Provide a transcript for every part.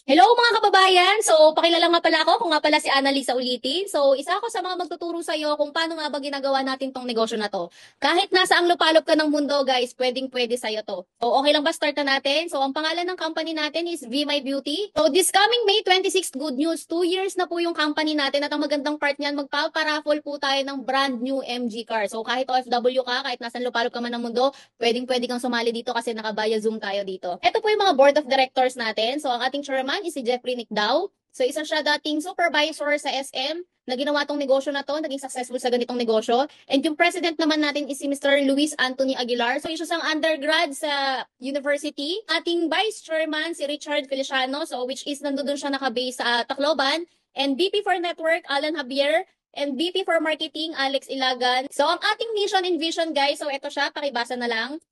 Hello mga kababayan! So, pakilala nga pala ako, kung nga pala si Annalisa ulitin. So, isa ako sa mga magtuturo sa iyo kung paano nga ba ginagawa natin tong negosyo na to. Kahit nasa ang lupalop ka ng mundo, guys, pwedeng-pwede sa iyo to. So, okay lang ba start na natin? So, ang pangalan ng company natin is Be My Beauty. So, this coming May 26th, good news, 2 years na po yung company natin at ang magandang part niyan, magpaparaffle po tayo ng brand new MG car. So, kahit OFW ka, kahit nasa ang lupalop ka man ng mundo, pwedeng-pwede kang sumali dito kasi nakabaya Zoom tayo dito. Ito po yung mga board of directors natin. So, ang ating chairman is si Jeffrey Nicdao. So, isa siya dating supervisor sa SM na ginawa tong negosyo na to, naging successful sa ganitong negosyo. And yung president naman natin is si Mr. Luis Anthony Aguilar. So, isa siyang undergrad sa university. Ating vice chairman si Richard Feliciano, so which is nandoon siya nakabase sa Tacloban. And VP for Network, Alan Javier. And VP for Marketing, Alex Ilagan. So, ang ating mission and vision, guys, so ito siya, pakibasa na lang.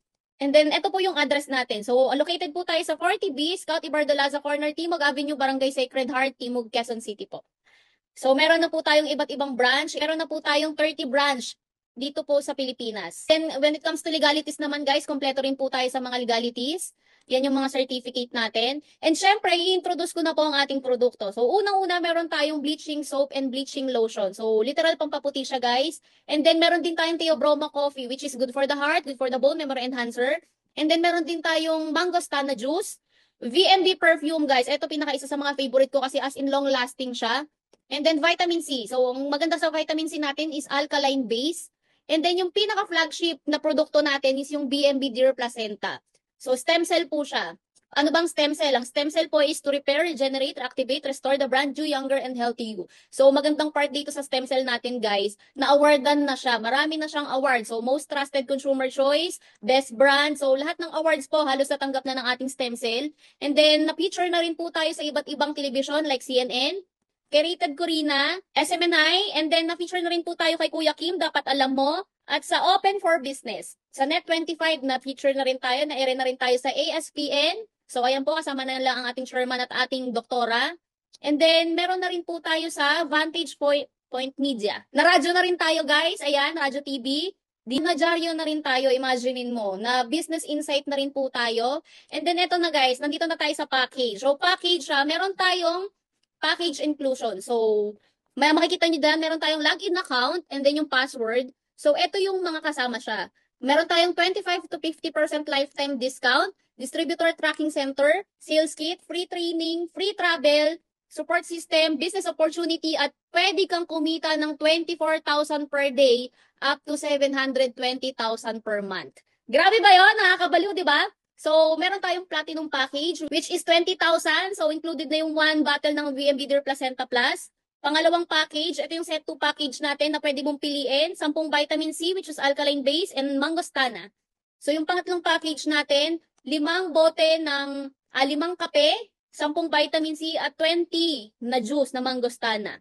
And then, ito po yung address natin. So, located po tayo sa 40B, Scout Ibardolaza Corner, Timog Avenue, Barangay Sacred Heart, Timog, Quezon City po. So, meron na po tayong iba't ibang branch. Meron na po tayong 30 branch dito po sa Pilipinas. Then, when it comes to legalities naman, guys, kompleto rin po tayo sa mga legalities. Yan yung mga certificate natin. And syempre, i-introduce ko na po ang ating produkto. So, unang-una, meron tayong bleaching soap and bleaching lotion. So, literal pampaputi siya, guys. And then, meron din tayong Theobroma coffee, which is good for the heart, good for the bone, memory enhancer. And then, meron din tayong mangostana juice. VMD perfume, guys. Ito pinaka-isa sa mga favorite ko kasi as in long-lasting siya. And then, vitamin C. So, ang maganda sa vitamin C natin is alkaline base. And then, yung pinaka-flagship na produkto natin is yung BMB Deer Placenta. So, stem cell po siya. Ano bang stem cell? Ang stem cell po is to repair, regenerate, reactivate, restore the brand new, younger, and healthy you. So, magandang part dito sa stem cell natin, guys, na awardan na siya. Marami na siyang award. So, most trusted consumer choice, best brand. So, lahat ng awards po, halos natanggap na ng ating stem cell. And then, na-feature na rin po tayo sa iba't ibang television like CNN, Kerated Corina, SMNI, and then na-feature na rin po tayo kay Kuya Kim, dapat alam mo, at sa Open for Business. Sa Net25 na feature na rin tayo, na-air na rin tayo sa ASPN. So ayan po, kasama na lang ang ating chairman at ating doktora. And then meron na rin po tayo sa Vantage Point Media. Na-radyo na rin tayo, guys. Ayan, Radyo TV. Di na dyaryo na rin tayo, imaginein mo, na business insight na rin po tayo. And then ito na, guys, nandito na tayo sa package. So package siya, meron tayong package inclusion. So, may makikita nyo dyan, meron tayong login account and then yung password. So, ito yung mga kasama siya. Meron tayong 25 to 50% lifetime discount, distributor tracking center, sales kit, free training, free travel, support system, business opportunity, at pwede kang kumita ng 24,000 per day up to 720,000 per month. Grabe ba yun? Nakakabaliw, di ba? So, meron tayong platinum package, which is 20,000. So, included na yung one bottle ng VMB Deer Placenta Plus. Pangalawang package, ito yung set 2 package natin na pwede mong piliin. 10 vitamin C, which is alkaline base, and mangostana. So, yung pangatlong package natin, 5 bote ng 5 kape, 10 vitamin C, at 20 na juice na mangostana.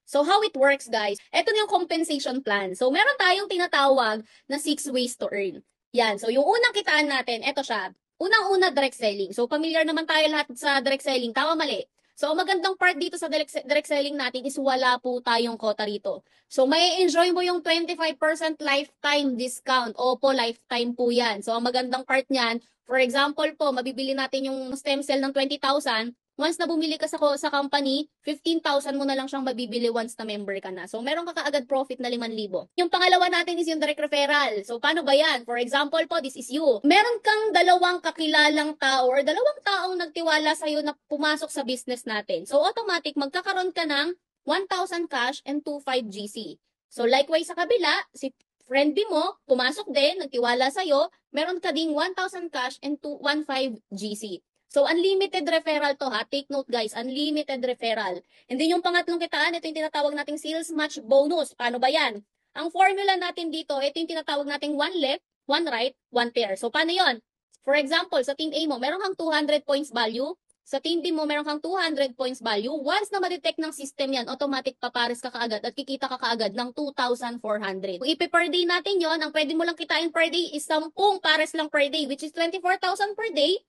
So, how it works, guys? Ito na yung compensation plan. So, meron tayong tinatawag na 6 ways to earn. Yan. So, yung unang kitaan natin, eto siya. Unang-una, direct selling. So, familiar naman tayo lahat sa direct selling. Tama, mali. So, ang magandang part dito sa direct selling natin is wala po tayong quota rito. So, may enjoy mo yung 25% lifetime discount. Opo, lifetime po yan. So, ang magandang part niyan, for example po, mabibili natin yung stem cell ng 20,000. Once na bumili ka sa company, 15,000 mo na lang siyang mabibili once na member ka na. So, meron ka kaagad profit na 5,000. Yung pangalawa natin is yung direct referral. So, paano ba yan? For example po, this is you. Meron kang dalawang kakilalang tao or dalawang taong nagtiwala sa'yo na pumasok sa business natin. So, automatic, magkakaroon ka ng 1,000 cash and 2,500 GC. So, likewise sa kabila, si friend mo, pumasok din, nagtiwala sa'yo, meron ka ding 1,000 cash and 1,500 GC. So, unlimited referral to ha. Take note, guys, unlimited referral. And then yung pangatlong kitaan, ito yung tinatawag nating sales match bonus. Paano ba yan? Ang formula natin dito, ito yung tinatawag nating one left, one right, one pair. So, paano yon? For example, sa team A mo, meron kang 200 points value. Sa team B mo, meron kang 200 points value. Once na ma-detect ng system yan, automatic papares ka kaagad at kikita ka kaagad ng 2,400. Kung ipi-per day natin yon, ang pwede mo lang kitain per day is 10 pares lang per day, which is 24,000 per day.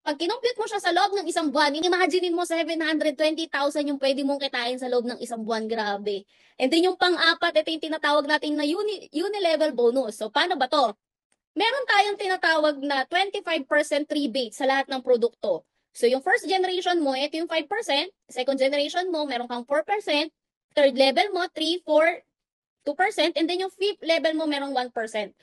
Pag kinumpute mo siya sa loob ng isang buwan, imagine mo 720,000 yung pwede mong kitain sa loob ng isang buwan. Grabe. And then yung pang-apat, ito yung tinatawag natin na uni-level bonus. So, paano ba to? Meron tayong tinatawag na 25% rebate sa lahat ng produkto. So, yung first generation mo, ito yung 5%. Second generation mo, meron kang 4%. Third level mo, 3, 4, 2%. And then yung fifth level mo, merong 1%.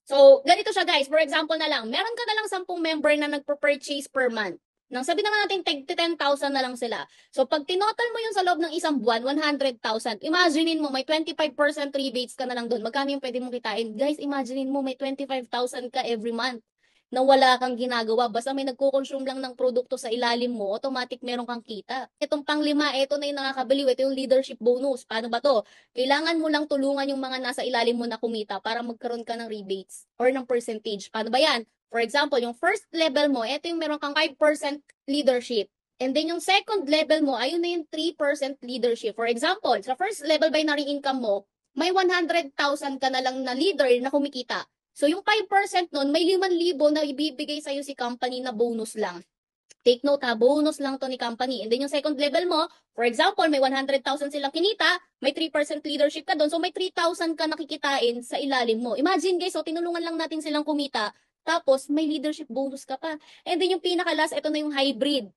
So, ganito siya guys. For example na lang, meron ka na lang 10 member na nagpo-purchase per month. Nang sabi naman natin, 10,000 na lang sila. So, pag tinotal mo yung sa loob ng isang buwan, 100,000. Imaginein mo, may 25% rebates ka na lang doon. Magkano yung pwede mong kitain? Guys, imaginein mo, may 25,000 ka every month na wala kang ginagawa. Basta may nagko-consume lang ng produkto sa ilalim mo, automatic meron kang kita. Itong panglima, ito na yung nakakabaliw. Ito yung leadership bonus. Paano ba to? Kailangan mo lang tulungan yung mga nasa ilalim mo na kumita para magkaroon ka ng rebates or ng percentage. Paano ba yan? For example, yung first level mo, ito yung meron kang 5% leadership. And then yung second level mo, ayun na yung 3% leadership. For example, sa first level binary income mo, may 100,000 ka na lang na leader na kumikita. So yung 5% nun, may 5,000 na ibibigay sa'yo si company na bonus lang. Take note ha, bonus lang to ni company. And then yung second level mo, for example, may 100,000 silang kinita, may 3% leadership ka doon, so may 3,000 ka nakikitain sa ilalim mo. Imagine guys, so tinulungan lang natin silang kumita, tapos may leadership bonus ka pa. And then yung pinaka-last, ito na yung hybrid.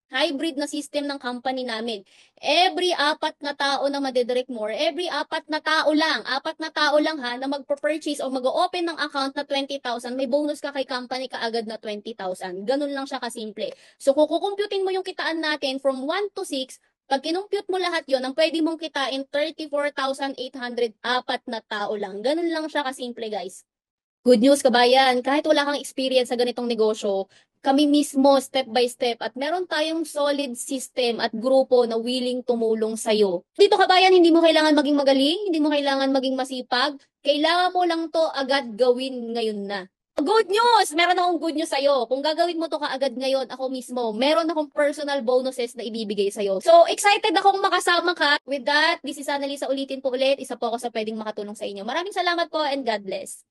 Hybrid na system ng company namin. Every 4 na tao na madedirect more, every 4 na tao lang ha, na magpo-purchase o mag-open ng account na 20,000, may bonus ka kay company kaagad na 20,000. Ganun lang siya kasimple. So kung kukumputin mo yung kitaan natin from 1 to 6, pag kinumpute mo lahat yon, ang pwede mong kitain 34,800, 4 na tao lang. Ganun lang siya kasimple guys. Good news kabayan, kahit wala kang experience sa ganitong negosyo, kami mismo step by step at meron tayong solid system at grupo na willing tumulong sa'yo. Dito kabayan, hindi mo kailangan maging magaling, hindi mo kailangan maging masipag, kailangan mo lang to agad gawin ngayon na. Good news! Meron akong good news sa'yo. Kung gagawin mo to kaagad ngayon, ako mismo, meron akong personal bonuses na ibibigay sa'yo. So, excited akong makasama ka. With that, this is Annalisa, ulitin po ulit. Isa po ako sa pwedeng makatulong sa inyo. Maraming salamat po and God bless.